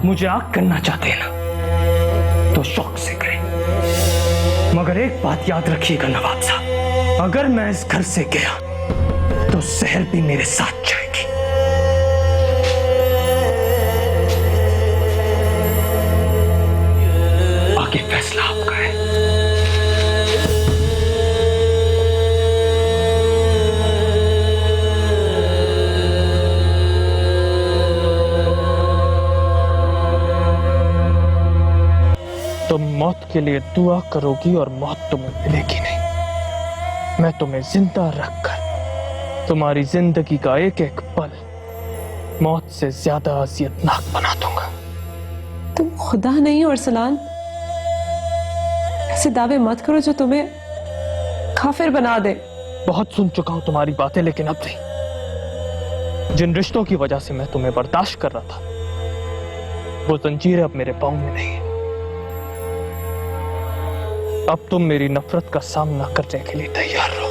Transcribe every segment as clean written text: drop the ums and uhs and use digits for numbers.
आप मुझे आग करना चाहते हैं ना, तो शौक से करें, मगर एक बात याद रखिएगा नवाब साहब, अगर मैं इस घर से गया तो सहर भी मेरे साथ जाएगी। आगे फैसला आपका है। तुम मौत के लिए दुआ करोगी और मौत तुम्हें मिलेगी नहीं। मैं तुम्हें जिंदा रखकर तुम्हारी जिंदगी का एक एक पल मौत से ज्यादा अजियतनाक बना दूंगा। तुम खुदा नहीं हो अरसलान, ऐसे दावे मत करो जो तुम्हें काफिर बना दे। बहुत सुन चुका हूं तुम्हारी बातें, लेकिन अब नहीं। जिन रिश्तों की वजह से मैं तुम्हें बर्दाश्त कर रहा था, वो जंजीरें अब मेरे पांव में नहीं है। अब तुम मेरी नफरत का सामना करने के लिए तैयार रहो।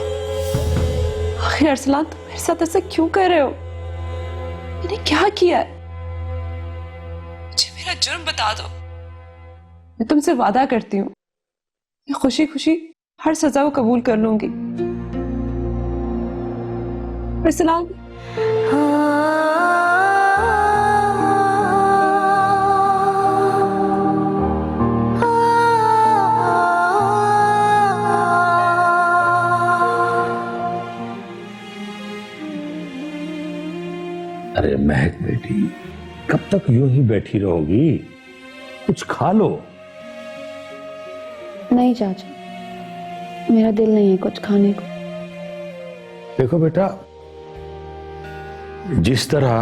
आखिर अरसलान, तुम मेरे साथ ऐसा क्यों कर रहे हो? मैंने क्या किया है? मुझे मेरा जुर्म बता दो। मैं तुमसे वादा करती हूँ, मैं खुशी खुशी हर सजा को कबूल कर लूंगी। अरसलान, अरे महक बेटी, कब तक यूं ही बैठी रहोगी? कुछ खा लो। नहीं चाचा, मेरा दिल नहीं है कुछ खाने को। देखो बेटा, जिस तरह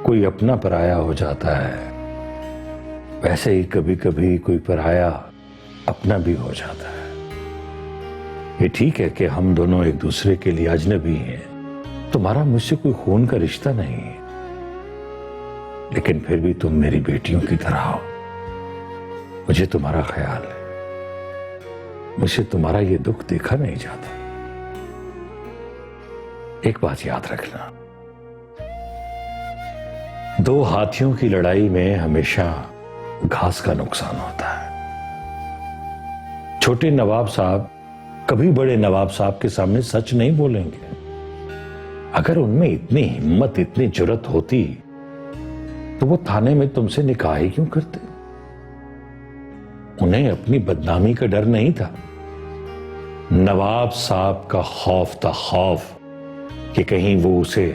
कोई अपना पराया हो जाता है, वैसे ही कभी कभी कोई पराया अपना भी हो जाता है। ये ठीक है कि हम दोनों एक दूसरे के लिए अजनबी हैं, तुम्हारा मुझसे कोई खून का रिश्ता नहीं है, लेकिन फिर भी तुम मेरी बेटियों की तरह हो। मुझे तुम्हारा ख्याल है, मुझे तुम्हारा ये दुख देखा नहीं जाता। एक बात याद रखना, दो हाथियों की लड़ाई में हमेशा घास का नुकसान होता है। छोटे नवाब साहब कभी बड़े नवाब साहब के सामने सच नहीं बोलेंगे। अगर उनमें इतनी हिम्मत, इतनी जुर्रत होती तो वो थाने में तुमसे निकाह ही क्यों करते? उन्हें अपनी बदनामी का डर नहीं था। नवाब साहब का खौफ था, खौफ कि कहीं वो उसे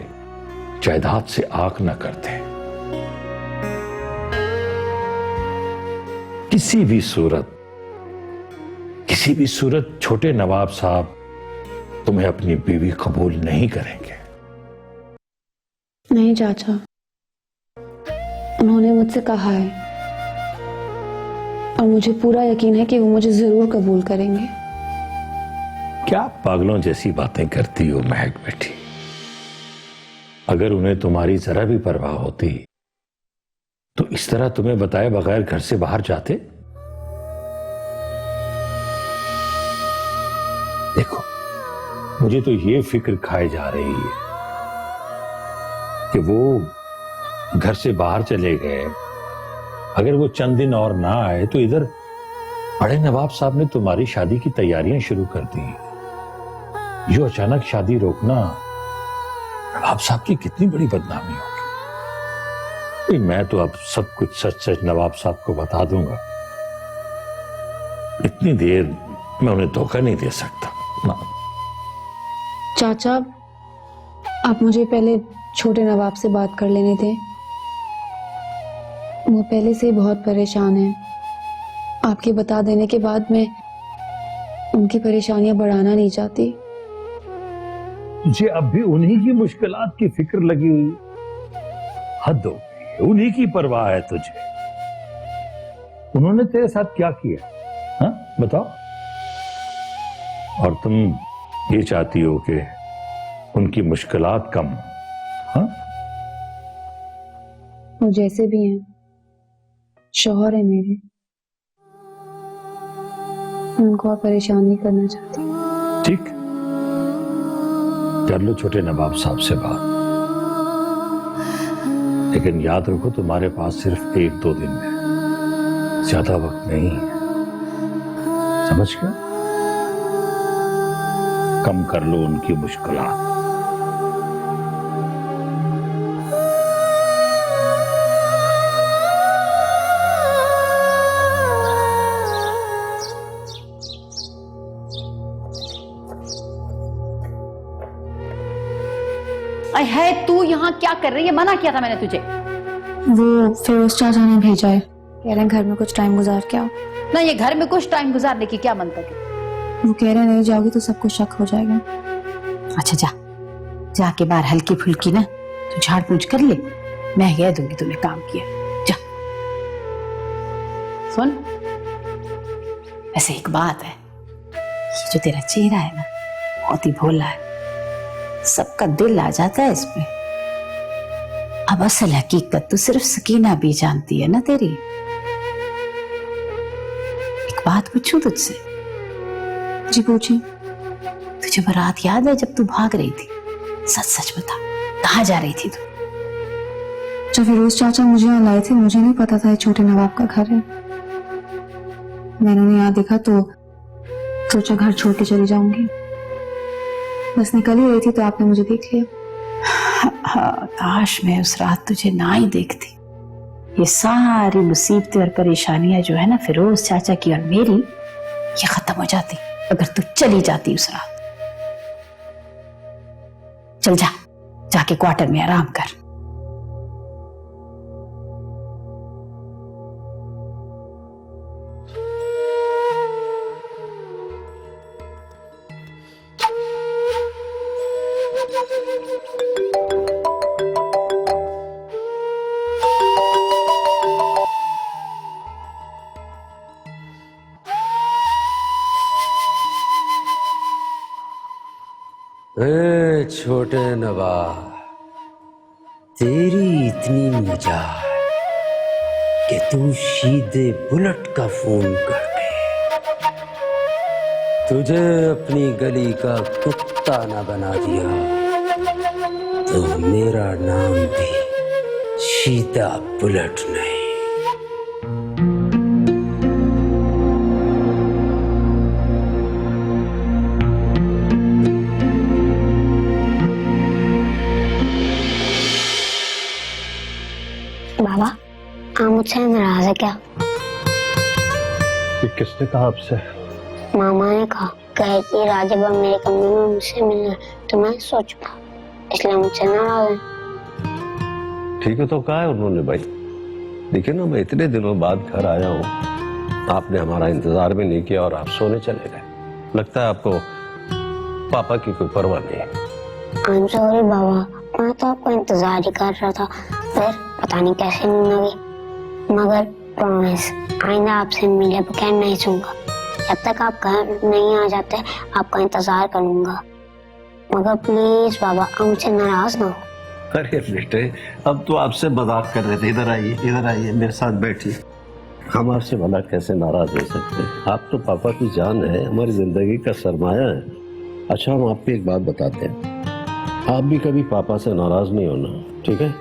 जायदाद से आंख न करते। किसी भी सूरत छोटे नवाब साहब तुम्हें अपनी बीवी कबूल नहीं करेंगे। नहीं चाचा, उन्होंने मुझसे कहा है और मुझे पूरा यकीन है कि वो मुझे जरूर कबूल करेंगे। क्या पागलों जैसी बातें करती हो महक बेटी? अगर उन्हें तुम्हारी जरा भी परवाह होती तो इस तरह तुम्हें बताए बगैर घर से बाहर जाते? देखो, मुझे तो ये फिक्र खाए जा रही है कि वो घर से बाहर चले गए, अगर वो चंद दिन और ना आए तो इधर बड़े नवाब साहब ने तुम्हारी शादी की तैयारियां शुरू कर दी। यो अचानक शादी रोकना नवाब साहब की कितनी बड़ी बदनामी होगी। मैं तो अब सब कुछ सच सच नवाब साहब को बता दूंगा। इतनी देर मैं उन्हें धोखा नहीं दे सकता ना। चाचा, आप मुझे पहले छोटे नवाब से बात कर लेने दें। वो पहले से ही बहुत परेशान हैं। आपके बता देने के बाद मैं उनकी परेशानियां बढ़ाना नहीं चाहती। मुझे अब भी उन्हीं की मुश्किलात की फिक्र लगी हुई। हद हो गई, उन्हीं की परवाह है तुझे। उन्होंने तेरे साथ क्या किया, हाँ बताओ? और तुम ये चाहती हो कि उनकी मुश्किलात कम हो, हाँ? वो जैसे भी हैं, शौहर है मेरे, उनको आप परेशान नहीं करना चाहती। ठीक, कर लो छोटे नवाब साहब से बात, लेकिन याद रखो तुम्हारे पास सिर्फ 1-2 दिन है, ज्यादा वक्त नहीं है, समझ गए? कम कर लो उनकी मुश्किलात। है तू यहाँ क्या कर रही है? मना किया था मैंने तुझे। वो फिरोज चाचा ने भेजा है, कह रहे हैं घर में कुछ टाइम गुजार के आओ। ना ये घर में कुछ टाइम गुजारने की क्या मंतक है? वो कह रहे हैं नहीं जाओगी तो सबको शक हो जाएगा। अच्छा जा, जाके बाहर हल्की फुल्की ना तू झाड़ पूछ कर ले, मैं कह दूंगी तूने काम किया। जा। सुन, ऐसे एक बात है, ये जो तेरा चेहरा है ना बहुत ही भोला है, सबका दिल आ जाता है इसमें। अब असल हकीकत तो सिर्फ सकीना भी जानती है ना तेरी। एक बात पूछूं तुझसे? जी पूछिए। तुझे वो रात याद है जब तू भाग रही थी? सच सच बता, कहाँ जा रही थी तू? जब फिरोज चाचा मुझे यहाँ लाए थे, मुझे नहीं पता था ये छोटे नवाब का घर है। मैंने उन्हें यहाँ देखा तो सोचा घर छोड़ के चली जाऊंगी। बस निकल ही रही थी तो आपने मुझे देख लिया। हाँ, काश मैं उस रात तुझे ना ही देखती। ये सारी मुसीबतें और परेशानियां जो है ना फिरोज चाचा की और मेरी, ये खत्म हो जाती अगर तू चली जाती उस रात। चल जा, जाके क्वार्टर में आराम कर। ए छोटे नवाब, तेरी इतनी मजाल कि तू सीधे बुलेट का फोन करके तुझे अपनी गली का कुत्ता ना बना दिया तो मेरा नाम भी सीधा बुलेट नहीं। बाबा, आप मुझसे नाराज है क्या? ये किसने कहा आपसे? मामा ने कहा, कहे कि राजब अब मेरे कमरे में मुझसे मिलना है, तो मैं सोचूंगा, इसलिए मुझसे नाराज है। ठीक है, तो कहा है उन्होंने भाई? देखिए ना, मैं इतने दिनों बाद घर आया हूँ, आपने हमारा इंतजार भी नहीं किया और आप सोने चले गए। लगता है आपको पापा की कोई परवाह नहीं है। आई एम सॉरी बाबा, मैं तो आपका इंतजार ही कर रहा था, फिर पता नहीं कैसे नींद आ गई। मगर प्रॉमिस, आइंदा आपसे मिले बगैर नहीं सोऊंगा। जब तक आप घर नहीं आ जाते आपका इंतजार करूंगा। मगर प्लीज बाबा, आप मुझसे नाराज ना हो। अरे बेटे, अब तो आपसे मजाक कर रहे थे। इधर आइए, मेरे साथ बैठिए। हम आपसे भला कैसे नाराज हो सकते हैं? आप तो पापा की जान है, हमारी जिंदगी का सरमाया है। अच्छा, हम आपको एक बात बताते हैं, आप भी कभी पापा से नाराज नहीं होना, ठीक है?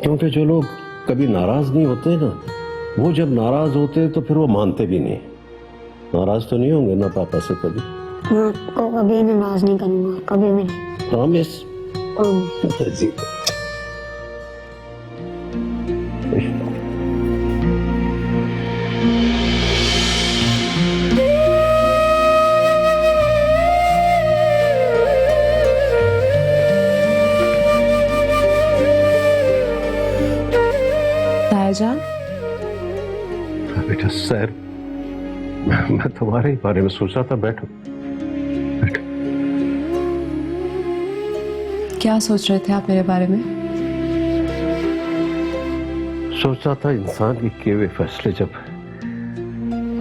क्योंकि जो लोग कभी नाराज नहीं होते ना, वो जब नाराज होते तो फिर वो मानते भी नहीं। नाराज तो नहीं होंगे ना पापा से कभी? मैं आपको कभी नाराज नहीं करूंगा, कभी भी नहीं। प्रॉमिस? जी। बेटा सर, मैं तुम्हारे ही बारे में सोच रहा था। बैठो। क्या सोच रहे थे आप मेरे बारे में? सोच रहा था इंसान के किए हुए फैसले जब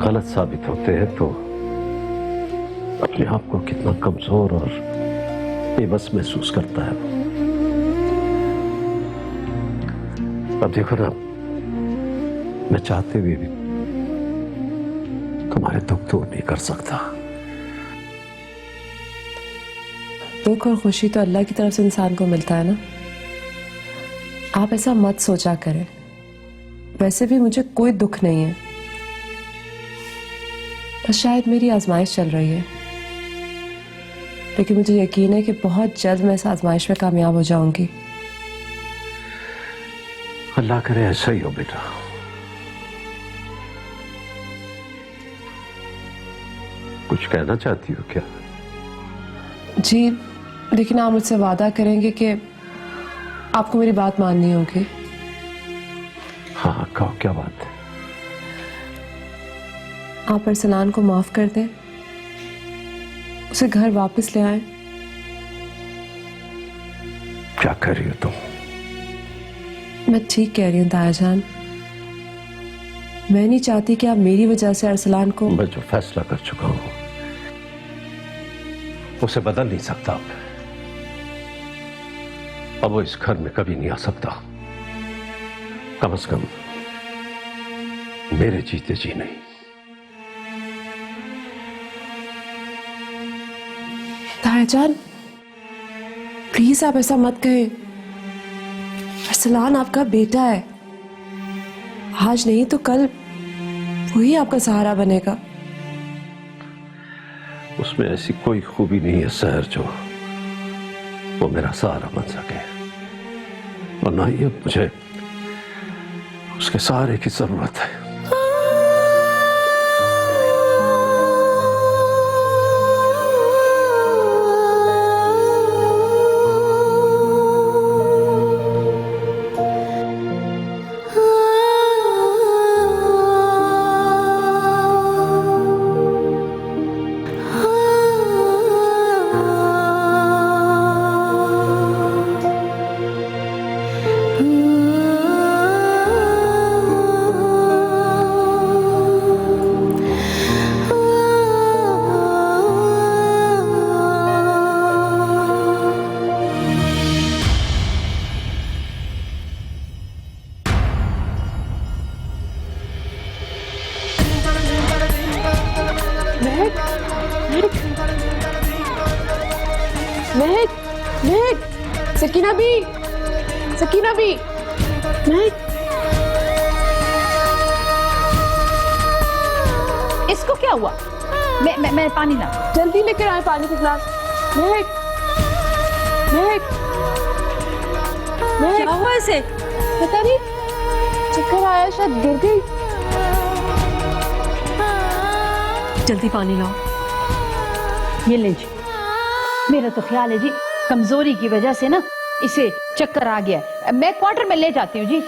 गलत साबित होते हैं तो अपने आप को कितना कमजोर और बेबस महसूस करता है। अब देखो ना, मैं चाहते हुए भी तुम्हारे दुख दूर नहीं कर सकता। दुख और खुशी तो अल्लाह की तरफ से इंसान को मिलता है ना। आप ऐसा मत सोचा करें। वैसे भी मुझे कोई दुख नहीं है, बस शायद मेरी आजमाइश चल रही है। लेकिन मुझे यकीन है कि बहुत जल्द मैं इस आजमाइश में कामयाब हो जाऊंगी। अल्लाह करे ऐसा ही हो बेटा। कुछ कहना चाहती हो क्या? जी, लेकिन आप मुझसे वादा करेंगे कि आपको मेरी बात माननी होगी। हाँ कहो, क्या बात है? आप अरसलान को माफ कर दें, उसे घर वापस ले आए। क्या कर रही हो तुम? मैं ठीक कह रही हूँ ताया जान। मैं नहीं चाहती कि आप मेरी वजह से अरसलान को। मैं जो फैसला कर चुका हूं उसे बदल नहीं सकता। अब वो इस घर में कभी नहीं आ सकता, कम से कम मेरे जीते जी नहीं। ताया जान, प्लीज आप ऐसा मत कहें। अरसलान आपका बेटा है, आज नहीं तो कल वही आपका सहारा बनेगा। उसमें ऐसी कोई खूबी नहीं है सहर जो वो मेरा सहारा बन सके, और ना ही अब मुझे उसके सहारे की जरूरत है। महक, महक, सकीना भी, सकीना भी, महक। इसको क्या हुआ? मैं पानी ला। जल्दी लेकर आए पानी का गिलास। महक, महक, महक, क्या हुआ इसे? पता नहीं, चक्कर आया, शायद गिर गई। जल्दी पानी लाओ। ये ले जी। मेरा तो ख्याल है जी कमजोरी की वजह से ना इसे चक्कर आ गया। मैं क्वार्टर में ले जाती हूँ जी।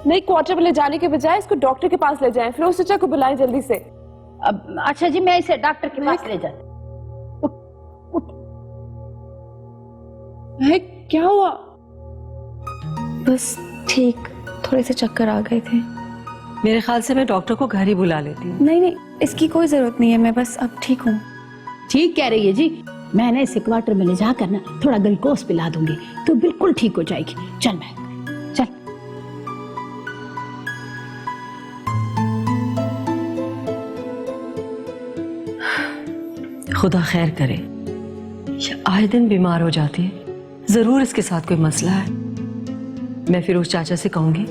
नहीं, क्वार्टर में ले जाने के बजाय इसको डॉक्टर के पास ले जाएं, फिरोज चाचा को बुलाएं जल्दी से। अच्छा जी, मैं इसे डॉक्टर के पास ले जाती। महक, क्या हुआ? बस ठीक, थोड़े से चक्कर आ गए थे। मेरे ख्याल से मैं डॉक्टर को घर ही बुला लेती हूँ। नहीं नहीं, इसकी कोई जरूरत नहीं है, मैं बस अब ठीक हूँ। ठीक कह रही है जी। मैं ना इसे क्वार्टर में ले जाकर ना थोड़ा ग्लूकोज पिला दूंगी तो बिल्कुल ठीक हो जाएगी। चल मैं, चल। खुदा खैर करे, ये आए दिन बीमार हो जाती है। जरूर इसके साथ कोई मसला है। मैं फिरोज चाचा से कहूंगी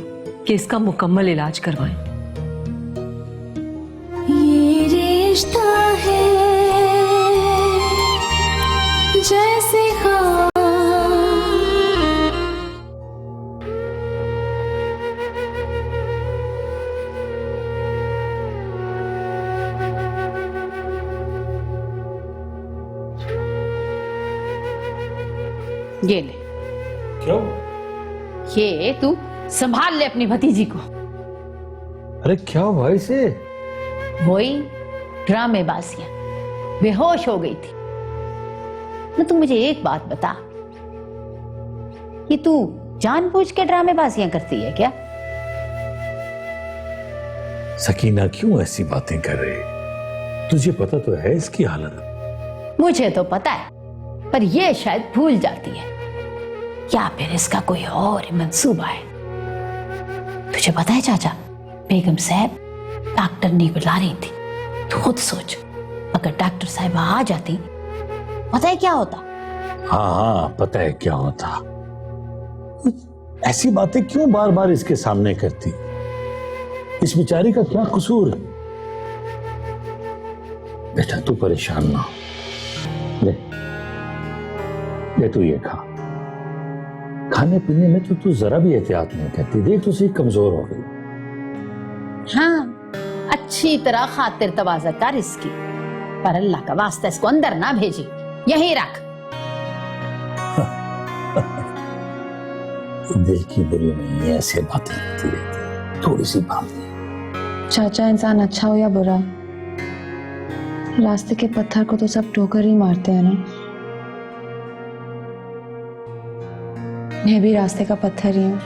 कि इसका मुकम्मल इलाज करवाएं। ये रिश्ता है जैसे ये ले। क्यों? ये तू संभाल ले अपनी भतीजी को। अरे क्या हुआ इसे? वही ड्रामेबाजियां, बेहोश हो गई थी ना। तू मुझे एक बात बता कि तू जानबूझ के ड्रामेबाजियां करती है क्या? सकीना क्यों ऐसी बातें कर रही? तुझे पता तो है इसकी हालत। मुझे तो पता है, पर ये शायद भूल जाती है या फिर इसका कोई और ही मंसूबा है। तुझे पता है चाचा, बेगम साहब डॉक्टर ने बुला रही थी। तू खुद सोच, अगर डॉक्टर साहब आ जाती, पता है क्या होता? हाँ हाँ, पता है क्या होता। ऐसी बातें क्यों बार बार इसके सामने करती? इस बेचारी का क्या कसूर है? बेटा तू परेशान ना हो। ले तू ये खा। खाने पीने में तो तू जरा भी एहतियात नहीं करती। देख तू सही कमजोर हो गई। हाँ, अच्छी तरह खातिर तवाज़ा कर इसकी, पर अल्लाह का वास्ता इसको अंदर ना भेजी, यहीं रख। दिल की बुरी नहीं है, ऐसे बातें होती रहती, थोड़ी सी बात है। चाचा, इंसान अच्छा हो या बुरा, रास्ते के पत्थर को तो सब ठोकर ही मारते हैं ना। मैं भी रास्ते का पत्थर ही हूं।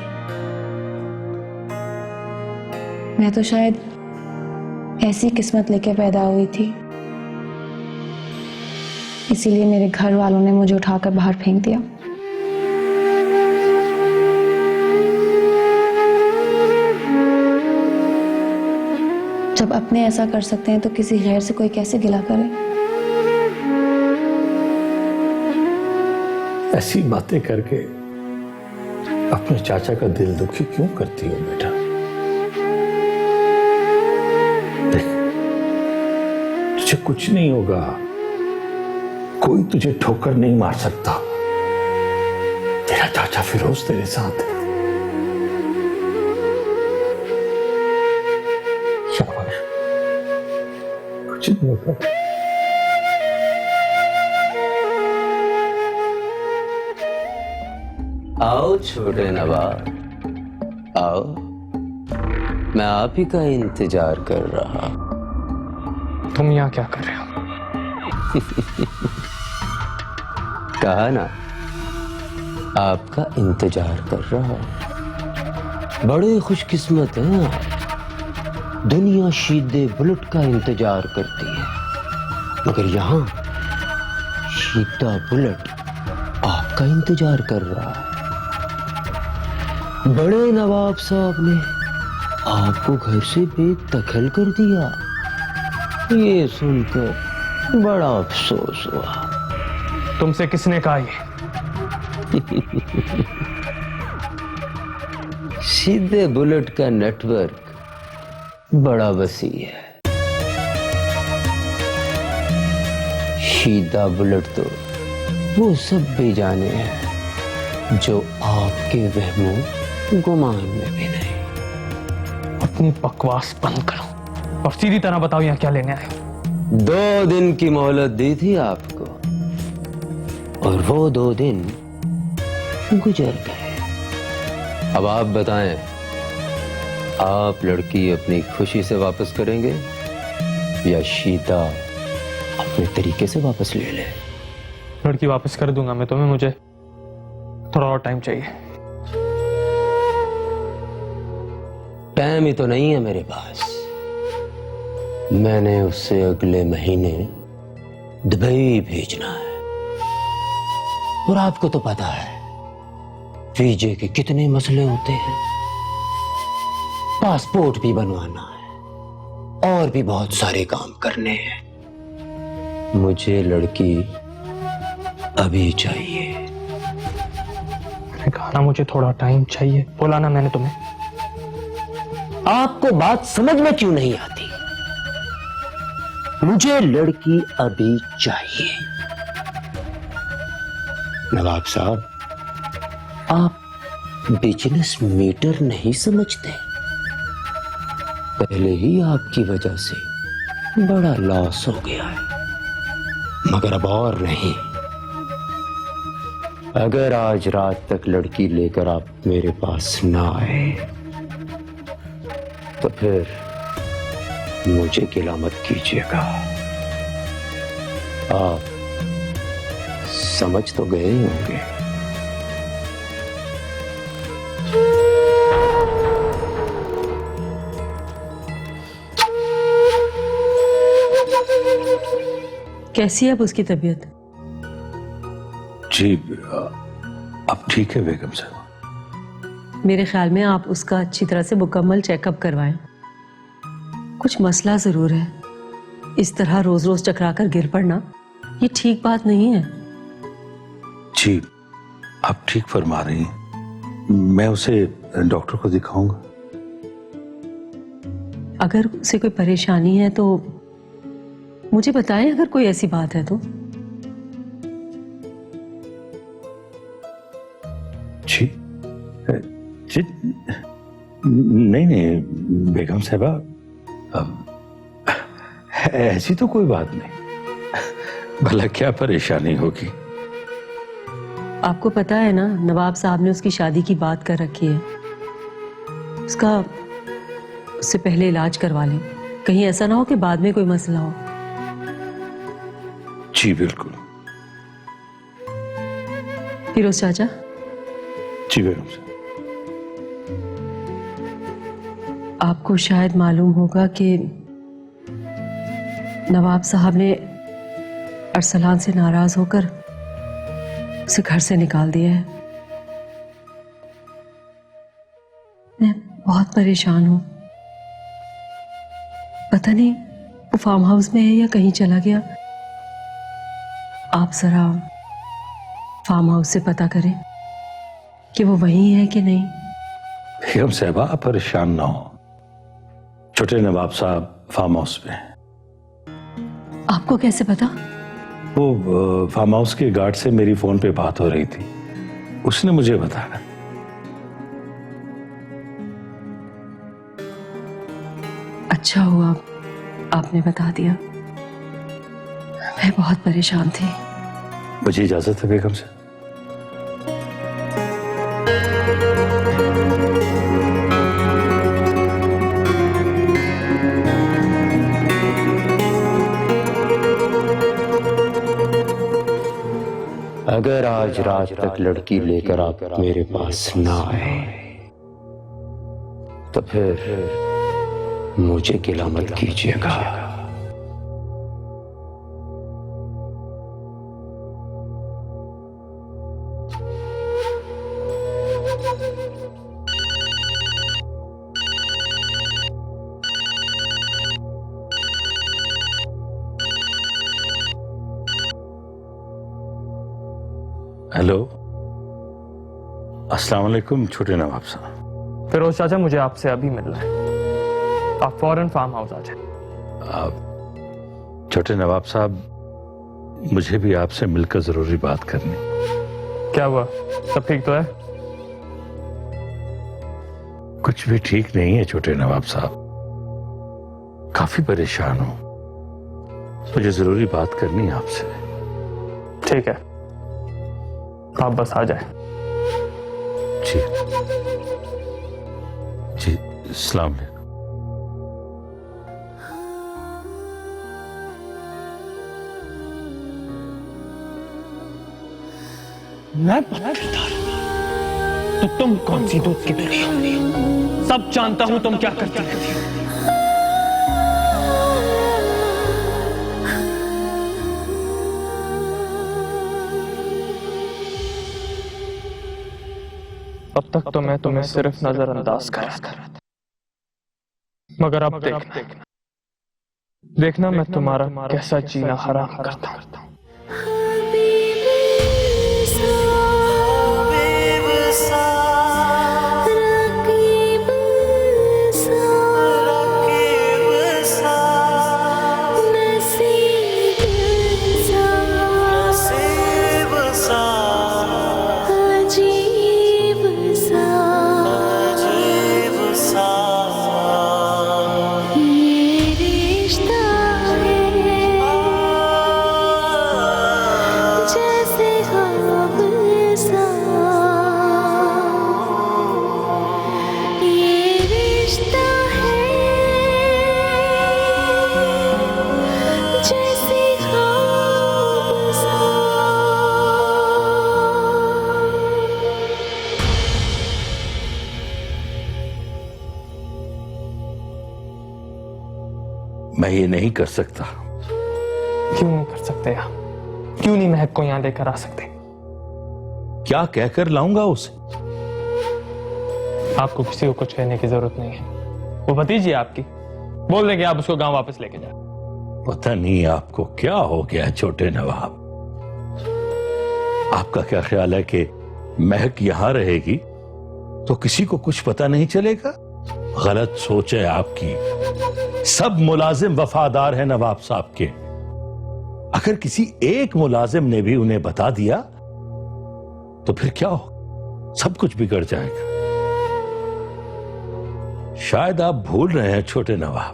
मैं तो शायद ऐसी किस्मत लेके पैदा हुई थी, इसीलिए मेरे घर वालों ने मुझे उठाकर बाहर फेंक दिया। जब अपने ऐसा कर सकते हैं तो किसी गैर से कोई कैसे गिला करे। ऐसी बातें करके अपने चाचा का दिल दुखी क्यों करती हो बेटा? देख, तुझे कुछ नहीं होगा, कोई तुझे ठोकर नहीं मार सकता। तेरा चाचा फिरोज तेरे साथ है। शाबाश, कुछ नहीं होगा। आओ छोटे नवाब, आओ। मैं आप ही का इंतजार कर रहा। तुम यहाँ क्या कर रहे हो? कहा ना, आपका इंतजार कर रहा। बड़े खुशकिस्मत हैं आप। दुनिया शीदे बुलेट का इंतजार करती है, मगर यहाँ शीदा बुलेट आपका इंतजार कर रहा है। बड़े नवाब साहब ने आपको घर से बेदखल कर दिया। ये सुनकर बड़ा अफसोस हुआ। तुमसे किसने कहा ये? सीधे बुलेट का नेटवर्क बड़ा वसी है। शीदा बुलेट तो वो सब बेजाने हैं जो आपके वहमों गुमान में भी नहीं। अपनी बकवास बंद करो और सीधी तरह बताओ यहाँ क्या लेने आए हो? 2 दिन की मोहलत दी थी आपको, और वो 2 दिन गुजर गए। अब आप बताएं, आप लड़की अपनी खुशी से वापस करेंगे या शीदा अपने तरीके से वापस ले ले? लड़की वापस कर दूंगा मैं तुम्हें, मुझे थोड़ा और टाइम चाहिए। टाइम ही तो नहीं है मेरे पास। मैंने उससे अगले महीने दुबई भेजना है, और आपको तो पता है वीजे के कितने मसले होते हैं। पासपोर्ट भी बनवाना है और भी बहुत सारे काम करने हैं। मुझे लड़की अभी चाहिए। मैंने कहा ना मुझे थोड़ा टाइम चाहिए, बोला ना मैंने तुम्हें। आपको बात समझ में क्यों नहीं आती? मुझे लड़की अभी चाहिए। नवाब साहब, आप बिजनेस मीटर नहीं समझते। पहले ही आपकी वजह से बड़ा लॉस हो गया है, मगर अब और नहीं। अगर आज रात तक लड़की लेकर आप मेरे पास ना आए तो फिर मुझे गिला मत कीजिएगा। आप समझ तो गए ही होंगे। कैसी है अब उसकी तबीयत? जी अब ठीक है बेगम साहब। मेरे ख्याल में आप उसका अच्छी तरह से मुकम्मल चेकअप करवाएं। कुछ मसला जरूर है। इस तरह रोज रोज टकरा कर गिर पड़ना ये ठीक बात नहीं है। जी, आप ठीक फरमा रही हैं। मैं उसे डॉक्टर को दिखाऊंगा। अगर उसे कोई परेशानी है तो मुझे बताएं, अगर कोई ऐसी बात है तो। जी जी, नहीं नहीं बेगम साहबा, ऐसी तो कोई बात नहीं। भला क्या परेशानी होगी? आपको पता है ना, नवाब साहब ने उसकी शादी की बात कर रखी है। उससे पहले इलाज करवा लें, कहीं ऐसा ना हो कि बाद में कोई मसला हो। जी बिल्कुल। फिरोज चाचा। जी बेगम साहब। आपको शायद मालूम होगा कि नवाब साहब ने अरसलान से नाराज होकर उसे घर से निकाल दिया है। मैं बहुत परेशान हूं। पता नहीं वो फार्म हाउस में है या कहीं चला गया। आप जरा फार्म हाउस से पता करें कि वो वहीं है कि नहीं। बेगम साहबा, आप परेशान ना हो। छोटे नवाब साहब फार्म हाउस में हैं। आपको कैसे पता? वो फार्म हाउस के गार्ड से मेरी फोन पे बात हो रही थी, उसने मुझे बताया। अच्छा हुआ आपने बता दिया, मैं बहुत परेशान थी। मुझे इजाजत है बेगम साहब। अगर आज रात तक लड़की लेकर आप मेरे पास ना आए तो फिर मुझे गिला मत कीजिएगा। हेलो, अस्सलाम वालेकुम छोटे नवाब साहब। फिरोज चाचा, मुझे आपसे अभी मिलना है। आप फौरन फार्म हाउस आ जाए। छोटे नवाब साहब, मुझे भी आपसे मिलकर जरूरी बात करनी। क्या हुआ, सब ठीक तो है? कुछ भी ठीक नहीं है छोटे नवाब साहब, काफी परेशान हूं। मुझे जरूरी बात करनी है आपसे। ठीक है, आप बस आ जाए। जी जी, अस्सलाम वालेकुम। मैं पता तो तुम कौन सी दूध की दुनिया हो? सब जानता हूं तुम क्या करती रहती हो। अब तक तो मैं तुम्हें सिर्फ नजरअंदाज कर रहा था, मगर अब देखना मैं तुम्हारा कैसा जीना हराम करता हूं। मैं ये नहीं कर सकता। क्यों नहीं कर सकते आप? क्यों नहीं महक को यहां लेकर आ सकते? क्या कहकर लाऊंगा उसे? आपको किसी को कुछ कहने की जरूरत नहीं है। वो भतीजी है आपकी, बोल देंगे आप उसको गांव वापस लेके जाओ। पता नहीं आपको क्या हो गया छोटे नवाब, आपका क्या ख्याल है कि महक यहां रहेगी तो किसी को कुछ पता नहीं चलेगा? गलत सोच है आपकी। सब मुलाजिम वफादार हैं नवाब साहब के। अगर किसी एक मुलाजिम ने भी उन्हें बता दिया तो फिर क्या हो, सब कुछ बिगड़ जाएगा। शायद आप भूल रहे हैं छोटे नवाब,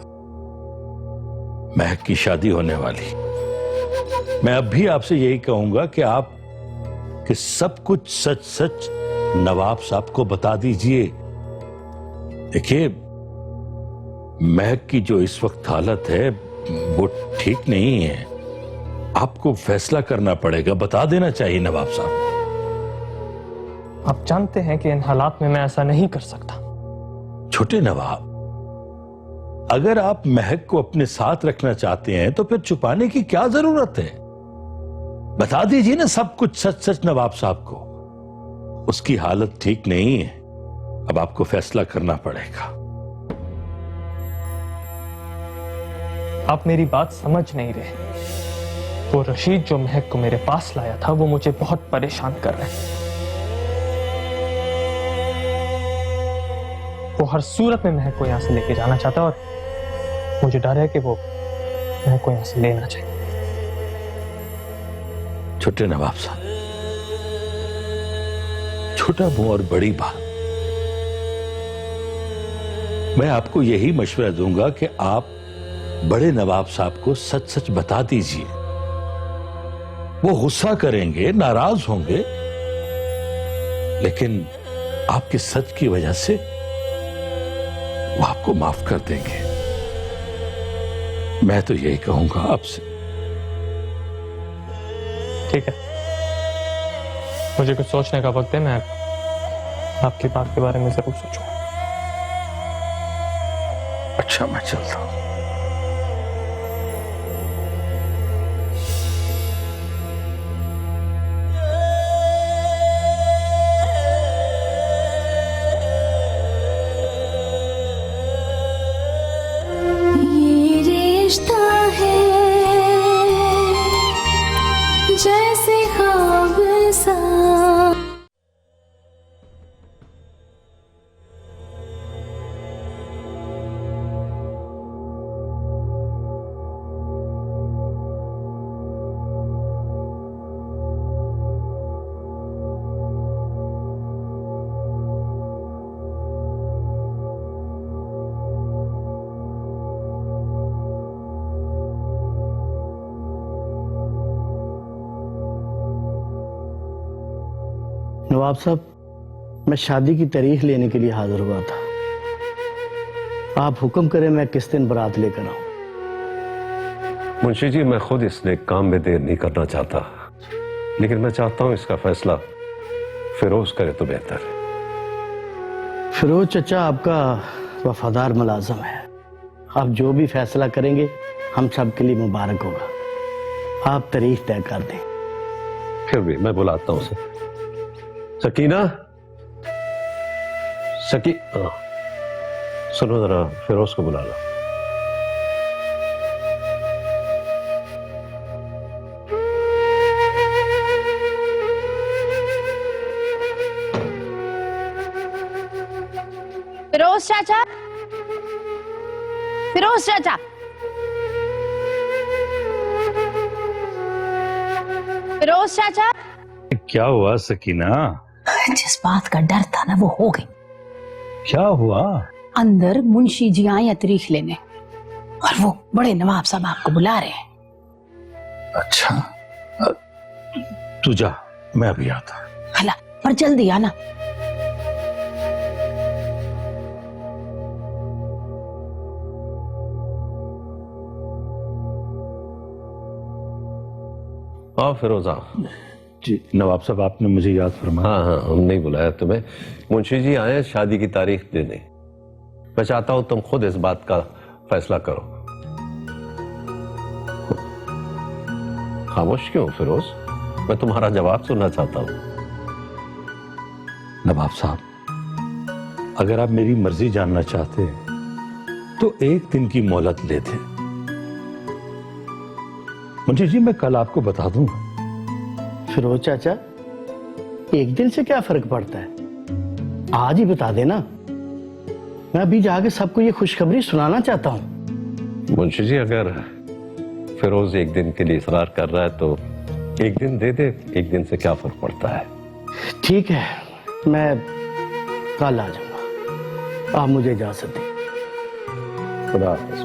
महक की शादी होने वाली। मैं अब भी आपसे यही कहूंगा कि आप कि सब कुछ सच सच नवाब साहब को बता दीजिए। देखिए, महक की जो इस वक्त हालत है वो ठीक नहीं है। आपको फैसला करना पड़ेगा, बता देना चाहिए नवाब साहब। आप जानते हैं कि इन हालात में मैं ऐसा नहीं कर सकता। छोटे नवाब, अगर आप महक को अपने साथ रखना चाहते हैं तो फिर छुपाने की क्या जरूरत है? बता दीजिए ना सब कुछ सच सच नवाब साहब को। उसकी हालत ठीक नहीं है, अब आपको फैसला करना पड़ेगा। आप मेरी बात समझ नहीं रहे। वो रशीद जो महक को मेरे पास लाया था वो मुझे बहुत परेशान कर रहे हैं। वो हर सूरत में महक को यहां से लेके जाना चाहता है और मुझे डर है कि वो महक को यहां से लेना चाहिए। छोटे नवाब साहब, छोटा मुंह और बड़ी बात। मैं आपको यही मशवरा दूंगा कि आप बड़े नवाब साहब को सच सच बता दीजिए। वो गुस्सा करेंगे, नाराज होंगे, लेकिन आपके सच की वजह से वो आपको माफ कर देंगे। मैं तो यही कहूंगा आपसे। ठीक है, मुझे कुछ सोचने का वक्त है। मैं आपकी बात के बारे में जरूर सोचूंगा। अच्छा, मैं चलता हूं। ये रिश्ता है जैसे ख्वाब सा। नवाब साहब, मैं शादी की तारीख लेने के लिए हाजिर हुआ था। आप हुक्म करें मैं किस दिन बारात लेकर आऊं? मुंशी जी, मैं खुद इस नेक काम में देर नहीं करना चाहता, लेकिन मैं चाहता हूं इसका फैसला फिरोज करे तो बेहतर है। फिरोज चचा आपका वफादार मुलाजिम है। आप जो भी फैसला करेंगे हम सब के लिए मुबारक होगा। आप तारीख तय कर दें। फिर भी मैं बुलाता हूं उसे। सकीना, सुनो जरा, फिरोज को बुला लो। फिरोज चाचा, फिरोज चाचा, फिरोज चाचा। क्या हुआ सकीना? जिस बात का डर था ना वो हो गई। क्या हुआ? अंदर मुंशी जी आए तारीख लेने और वो बड़े नवाब साहब आपको बुला रहे हैं। अच्छा, तू जा, मैं अभी आता। हला, पर जल्दी आना। आओ फिरोज, आओ। जी नवाब साहब, आपने मुझे याद फरमाया। हाँ हाँ, हम नहीं बुलाया तुम्हें। मुंशी जी आए शादी की तारीख देने। मैं चाहता हूं तुम खुद इस बात का फैसला करो। खामोश क्यों फिरोज? मैं तुम्हारा जवाब सुनना चाहता हूं। नवाब साहब, अगर आप मेरी मर्जी जानना चाहते हैं तो एक दिन की मोहलत ले दें। मुंशी जी, मैं कल आपको बता दूंगा। फिरोज चाचा, एक दिन से क्या फर्क पड़ता है, आज ही बता देना। मैं अभी जाके सबको ये खुशखबरी सुनाना चाहता हूँ। मुंशी जी, अगर फिरोज एक दिन के लिए इसरार कर रहा है तो एक दिन दे दे, एक दिन से क्या फर्क पड़ता है। ठीक है, मैं कल आ जाऊंगा, आप मुझे इजाजत दें। खुदा हाफिज।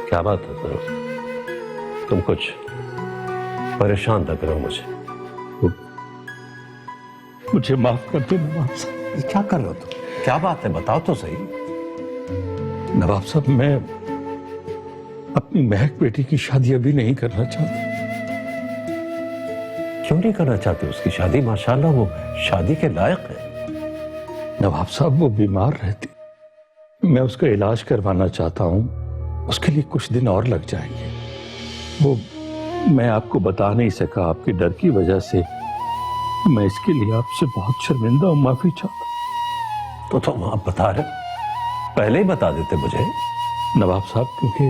क्या बात है फिरोज, तुम कुछ परेशान लग रहे हो मुझे। मुझे माफ कर दो नवाब साहब। ये क्या कर रहे हो तुम? क्या बात है, बताओ तो सही। नवाब साहब, मैं अपनी महक बेटी की शादी अभी नहीं करना चाहता। क्यों नहीं करना चाहते उसकी शादी? माशाल्लाह वो शादी के लायक है। नवाब साहब, वो बीमार रहती, मैं उसका इलाज करवाना चाहता हूँ, उसके लिए कुछ दिन और लग जाएंगे। वो मैं आपको बता नहीं सका आपके डर की वजह से। मैं इसके लिए आपसे बहुत शर्मिंदा हूँ, माफी चाहता। तो तुम आप बता रहे, पहले ही बता देते मुझे। नवाब साहब, क्योंकि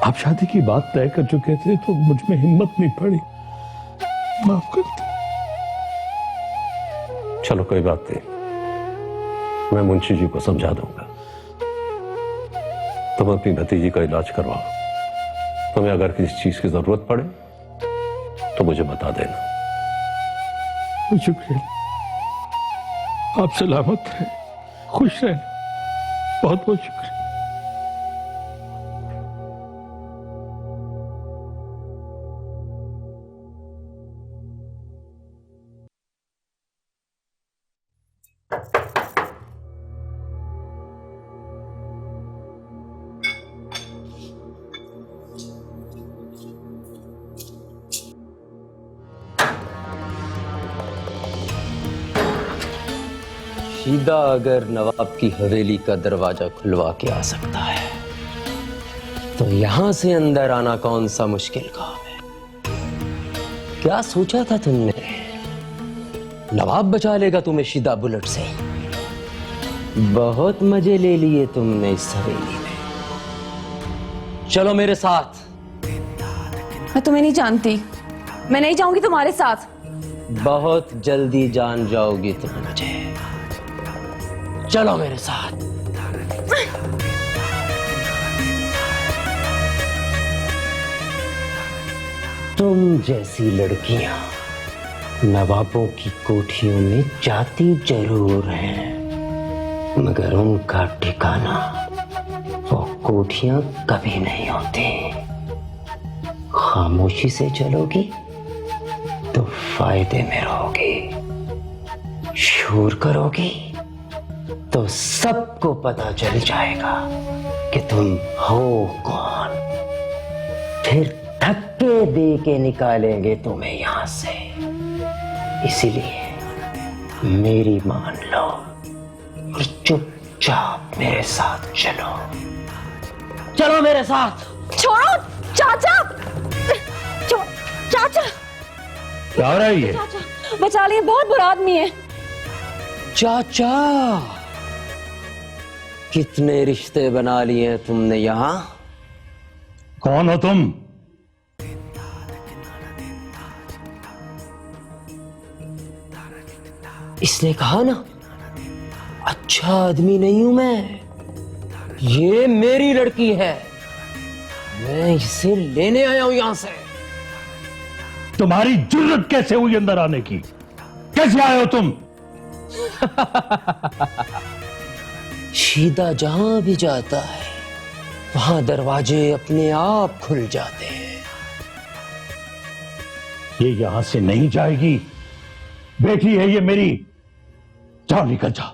आप शादी की बात तय कर चुके थे तो मुझ में हिम्मत नहीं पड़ी। माफ कर दो। चलो कोई बात नहीं, मैं मुंशी जी को समझा दूंगा। तुम अपनी भतीजी का इलाज करवाओ। तुम्हें अगर किसी चीज की जरूरत पड़े तो मुझे बता देना। शुक्रिया। आप सलामत रहे, खुश रहे। बहुत बहुत शुक्रिया। शीदा अगर नवाब की हवेली का दरवाजा खुलवा के आ सकता है तो यहां से अंदर आना कौन सा मुश्किल काम है। क्या सोचा था तुमने? नवाब बचा लेगा तुम्हें शीदा बुलेट से? बहुत मजे ले लिए तुमने इस हवेली में। चलो मेरे साथ। मैं तुम्हें नहीं जानती, मैं नहीं जाऊंगी तुम्हारे साथ। बहुत जल्दी जान जाओगी तुम मुझे। चलो मेरे साथ। तुम जैसी लड़कियां नवाबों की कोठियों में जाती जरूर हैं, मगर उनका ठिकाना वो कोठियां कभी नहीं होती। खामोशी से चलोगी तो फायदे में रहोगी, शोर करोगी तो सबको पता चल जाएगा कि तुम हो कौन। फिर धक्के दे के निकालेंगे तुम्हें यहां से। इसीलिए मेरी मान लो और चुपचाप मेरे साथ चलो। चलो मेरे साथ। छोड़ो चाचा, चाचा क्या हो रहा है ये? चाचा बचा लिए, बहुत बुरा आदमी है। चाचा, कितने रिश्ते बना लिए हैं तुमने यहां? कौन हो तुम? इसने कहा ना अच्छा आदमी नहीं हूं मैं। ये मेरी लड़की है, मैं इसे लेने आया हूं यहां से। तुम्हारी जुर्रत कैसे हुई अंदर आने की? कैसे आए हो तुम? शीदा जहां भी जाता है वहां दरवाजे अपने आप खुल जाते हैं। ये यहां से नहीं जाएगी। बेटी है ये मेरी। जाओ, निकल जाओ,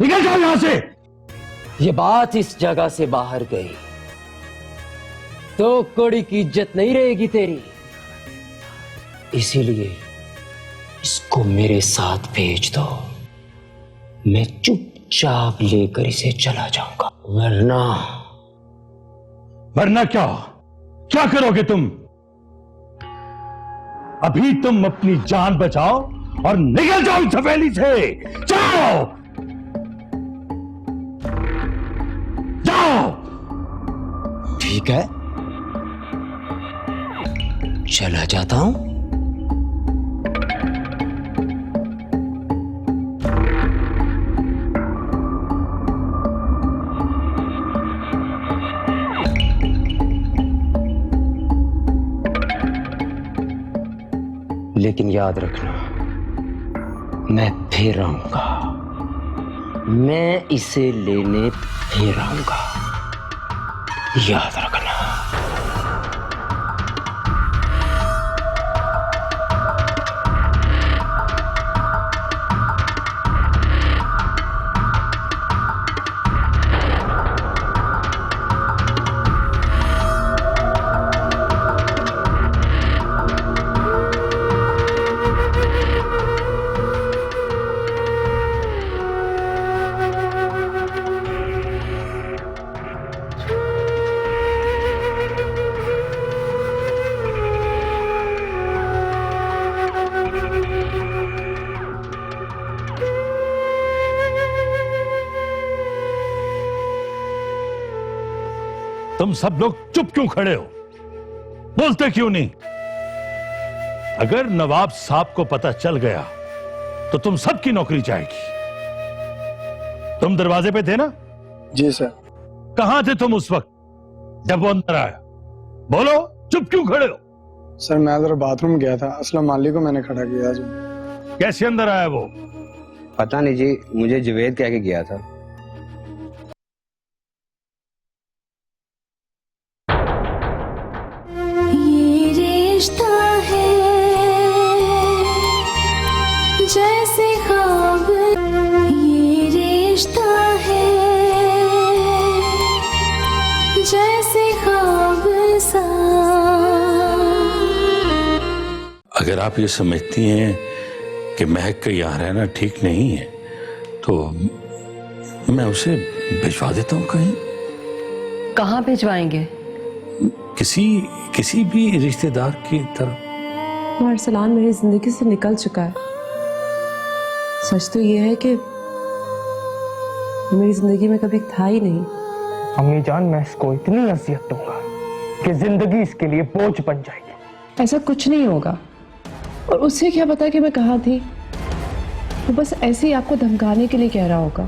निकल जाओ यहां से। ये बात इस जगह से बाहर गई तो कड़ी की इज्जत नहीं रहेगी तेरी। इसीलिए इसको मेरे साथ भेज दो, मैं चुपचाप लेकर इसे चला जाऊंगा। वरना क्या? क्या करोगे तुम? अभी तुम अपनी जान बचाओ और निकल जाओ इस हवेली से। जाओ, जाओ। ठीक है, चला जाता हूं। लेकिन याद रखना, मैं फिर आऊंगा, मैं इसे लेने फिर आऊंगा, याद रखना। तुम सब लोग चुप क्यों खड़े हो? बोलते क्यों नहीं? अगर नवाब साहब को पता चल गया तो तुम सबकी नौकरी जाएगी। तुम दरवाजे पे थे ना? जी सर। कहां थे तुम उस वक्त जब वो अंदर आया? बोलो, चुप क्यों खड़े हो? सर मैं जरा बाथरूम गया था, असलम माली को मैंने खड़ा किया। कैसे अंदर आया वो? पता नहीं जी, मुझे जवेद कह के गया था। जैसे ख्वाब ये रिश्ता है, जैसे ख्वाब सा। अगर आप ये समझती हैं कि महक का यहाँ रहना ठीक नहीं है तो मैं उसे भिजवा देता हूँ कहीं। कहाँ भिजवाएंगे? किसी भी रिश्तेदार की तरफ। अरसलान मेरी जिंदगी से निकल चुका है। सच तो ये है कि मेरी जिंदगी में कभी था ही नहीं। अम्मी जान, मैं इसको इतनी अजियत दूंगा कि जिंदगी इसके लिए बोझ बन जाएगी। ऐसा कुछ नहीं होगा। और उसे क्या पता कि मैं कहाँ थी? वो बस ऐसे ही आपको धमकाने के लिए कह रहा होगा।